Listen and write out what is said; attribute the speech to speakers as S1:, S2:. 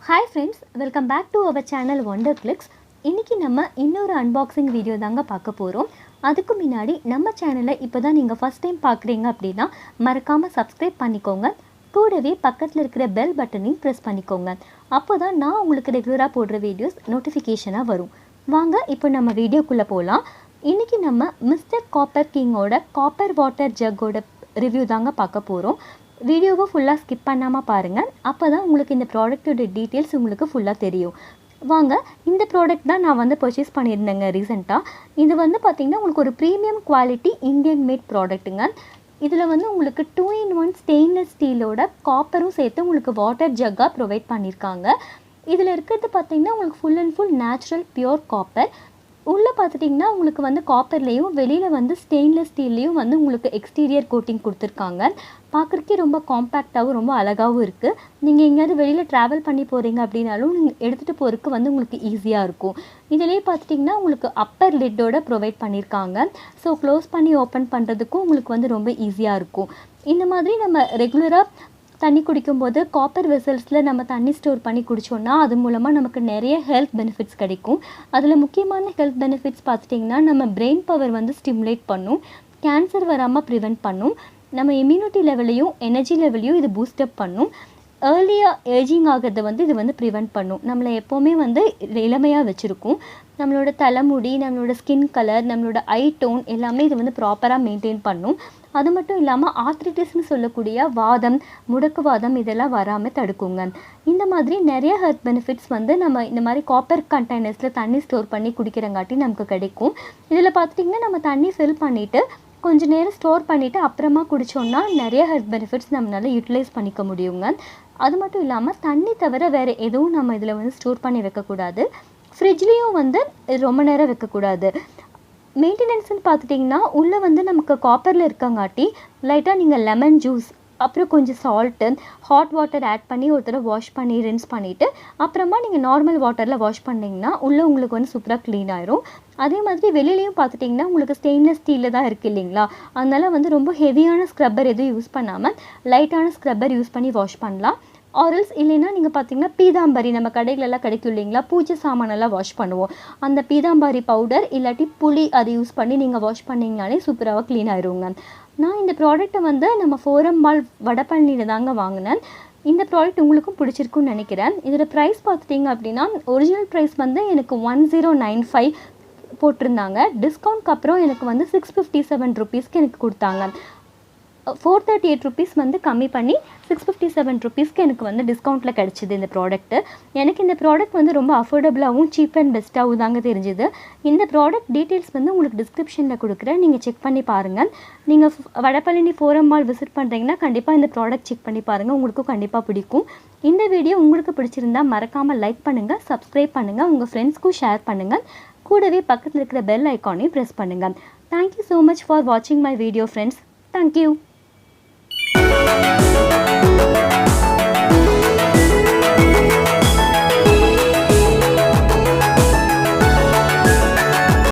S1: Hi friends, welcome back to our channel Wonder Clicks. இன்னைக்கு நம்ம இன்னொரு unboxing வீடியோ தாங்க பார்க்க போறோம். அதுக்கு முன்னாடி நம்ம சேனலை இப்போதான் நீங்க ஃபர்ஸ்ட் டைம் பார்க்கறீங்க அப்படினா மறக்காம subscribe பண்ணிக்கோங்க. கூடவே பக்கத்துல இருக்கிற bell பட்டனையும் press பண்ணிக்கோங்க. அப்போதான் நான் உங்களுக்கு ரெகுலரா போடுற வீடியோஸ் நோட்டிஃபிகேஷனா வரும். வாங்க இப்போ நம்ம வீடியோக்குள்ள போலாம். இன்னைக்கு நம்ம Mr.Copper கிங்கோட Copper Water Jug ஓட ரிவ்யூ தாங்க பார்க்க போறோம். வீடியோவை ஃபுல்லாக ஸ்கிப் பண்ணாமல் பாருங்கள். அப்போ தான் உங்களுக்கு இந்த ப்ராடக்ட்டோட டீட்டெயில்ஸ் உங்களுக்கு ஃபுல்லாக தெரியும். வாங்க, இந்த ப்ராடக்ட் தான் நான் பர்ச்சேஸ் பண்ணியிருந்தேங்க ரீசெண்டாக. இது பார்த்திங்கன்னா உங்களுக்கு ஒரு ப்ரீமியம் குவாலிட்டி இந்தியன் மேட் ப்ராடக்ட்டுங்க. இதில் உங்களுக்கு 2-in-1 ஸ்டெயின்லெஸ் ஸ்டீலோட காப்பரும் சேர்த்து உங்களுக்கு வாட்டர் ஜக்காக ப்ரொவைட் பண்ணியிருக்காங்க. இதில் இருக்கிறது பார்த்திங்கன்னா உங்களுக்கு full and full natural pure copper. உள்ளே பார்த்துட்டிங்கன்னா உங்களுக்கு காப்பர்லேயும் வெளியில் ஸ்டெயின்லெஸ் ஸ்டீல்லையும் உங்களுக்கு எக்ஸ்டீரியர் கோட்டிங் கொடுத்துருக்காங்க. பார்க்குறக்கே ரொம்ப காம்பேக்டாகவும் ரொம்ப அழகாகவும் இருக்குது. நீங்கள் எங்கேயாவது வெளியில் ட்ராவல் பண்ணி போகிறீங்க அப்படின்னாலும் நீங்கள் எடுத்துகிட்டு போகிறதுக்கு உங்களுக்கு ஈஸியாக இருக்கும். இதிலே பார்த்துட்டிங்கன்னா உங்களுக்கு அப்பர் லிட்டோட ப்ரொவைட் பண்ணியிருக்காங்க. ஸோ க்ளோஸ் பண்ணி ஓப்பன் பண்ணுறதுக்கும் உங்களுக்கு ரொம்ப ஈஸியாக இருக்கும். இந்த மாதிரி நம்ம ரெகுலராக தண்ணி குடிக்கும்போது காப்பர் வெசல்ஸில் நம்ம தண்ணி ஸ்டோர் பண்ணி குடித்தோன்னா அது மூலமாக நமக்கு நிறைய ஹெல்த் பெனிஃபிட்ஸ் கிடைக்கும். அதில் முக்கியமான ஹெல்த் பெனிஃபிட்ஸ் பார்த்துட்டிங்கன்னா நம்ம பிரெயின் பவர் ஸ்டிமுலேட் பண்ணும், கேன்சர் வராமல் ப்ரிவெண்ட் பண்ணும், நம்ம இம்யூனிட்டி லெவலையும் எனர்ஜி லெவலையும் இது பூஸ்டப் பண்ணும், ஏர்லியாக ஏஜிங் ஆகிறத இது ப்ரிவெண்ட் பண்ணும், நம்மளை எப்போவுமே இளமையாக வச்சுருக்கும், நம்மளோட தலைமுடி, நம்மளோட ஸ்கின் கலர், நம்மளோட ஐ டோன் எல்லாமே இது ப்ராப்பராக மெயின்டைன் பண்ணும். அது மட்டும் இல்லாமல் ஆர்த்ரிட்டிஸ்னு சொல்லக்கூடிய வாதம், முடக்குவாதம் இதெல்லாம் வராமல் தடுக்குங்க. இந்த மாதிரி நிறைய ஹெல்த் பெனிஃபிட்ஸ் நம்ம இந்த மாதிரி காப்பர் கண்டெய்னர்ஸில் தண்ணி ஸ்டோர் பண்ணி குடிக்கிறங்காட்டி நமக்கு கிடைக்கும். இதில் பார்த்துட்டிங்கன்னா நம்ம தண்ணி ஃபில் பண்ணிவிட்டு கொஞ்சம் நேரம் ஸ்டோர் பண்ணிவிட்டு அப்புறமா குடித்தோன்னா நிறைய ஹெல்த் பெனிஃபிட்ஸ் நம்மளால் யூட்டிலைஸ் பண்ணிக்க முடியுங்க. அது மட்டும் இல்லாமல் தண்ணி தவிர வேறு எதுவும் நம்ம இதில் ஸ்டோர் பண்ணி வைக்கக்கூடாது. ஃப்ரிட்ஜ்லேயும் ரொம்ப நேரம் வைக்கக்கூடாது. மெயின்டெனன்ஸ்னு பார்த்துட்டிங்கன்னா உள்ளே நமக்கு காப்பரில் இருக்கங்காட்டி லைட்டாக நீங்கள் லெமன் ஜூஸ் அப்புறம் கொஞ்சம் சால்ட்டு ஹாட் வாட்டர் ஆட் பண்ணி ஒரு தடவை வாஷ் பண்ணி ரின்ஸ் பண்ணிவிட்டு அப்புறமா நீங்கள் நார்மல் வாட்டரில் வாஷ் பண்ணிங்கன்னா உள்ளே உங்களுக்கு சூப்பராக க்ளீன் ஆயிரும். அதே மாதிரி வெளியிலையும் பார்த்துட்டிங்கன்னா உங்களுக்கு ஸ்டெயின்லெஸ் ஸ்டீலில் தான் இருக்குது இல்லைங்களா, அதனால் ரொம்ப ஹெவியான ஸ்க்ரப்பர் எதுவும் யூஸ் பண்ணாமல் லைட்டான ஸ்க்ரப்பர் யூஸ் பண்ணி வாஷ் பண்ணலாம். ஆரல்ஸ் இல்லைன்னா நீங்கள் பார்த்தீங்கன்னா பீதாம்பரி நம்ம கடைகளெல்லாம் கிடைக்கும் இல்லைங்களா, பூஜை சாமானெல்லாம் வாஷ் பண்ணுவோம், அந்த பீதாம்பரி பவுடர் இல்லாட்டி புளி அதை யூஸ் பண்ணி நீங்கள் வாஷ் பண்ணிங்கனாலே சூப்பராக க்ளீன் ஆயிடுங்க. நான் இந்த ப்ராடக்ட்டை நம்ம ஃபோரம் மால் வடபழனியில் தாங்க வாங்கினேன். இந்த ப்ராடக்ட் உங்களுக்கும் பிடிச்சிருக்குன்னு நினைக்கிறேன். இதோட ப்ரைஸ் பார்த்துட்டிங்க அப்படின்னா ஒரிஜினல் ப்ரைஸ் எனக்கு 1095 போட்டிருந்தாங்க. டிஸ்கவுண்ட்க்கு அப்புறம் எனக்கு 657 ருபீஸ்க்கு எனக்கு கொடுத்தாங்க. 438 ருபீஸ் கம்மி பண்ணி 657 ருபீஸ்க்கு எனக்கு டிஸ்கவுண்ட்டில் கிடச்சிது இந்த ப்ராடக்ட்டு. எனக்கு இந்த ப்ராடக்ட் ரொம்ப அஃபோர்டபுளாகவும் சீப் அண்ட் பெஸ்ட்டாகவும் தாங்க தெரிஞ்சுது. இந்த ப்ராடக்ட் டீட்டெயில்ஸ் உங்களுக்கு டிஸ்கிரிப்ஷனில் கொடுக்குறேன், நீங்கள் செக் பண்ணி பாருங்கள். நீங்கள் வடபழனி ஃபோரம் மால் விசிட் பண்ணுறீங்கன்னா கண்டிப்பாக இந்த ப்ராடக்ட் செக் பண்ணி பாருங்கள், உங்களுக்கும் கண்டிப்பாக பிடிக்கும். இந்த வீடியோ உங்களுக்கு பிடிச்சிருந்தா மறக்காமல் லைக் பண்ணுங்கள், சப்ஸ்கிரைப் பண்ணுங்கள், உங்கள் ஃப்ரெண்ட்ஸ்க்கும் ஷேர் பண்ணுங்கள். கூடவே பக்கத்தில் இருக்கிற பெல் ஐக்கானையும் ப்ரெஸ் பண்ணுங்கள். தேங்க்யூ ஸோ மச் ஃபார் வாட்சிங் my video friends. Thank you.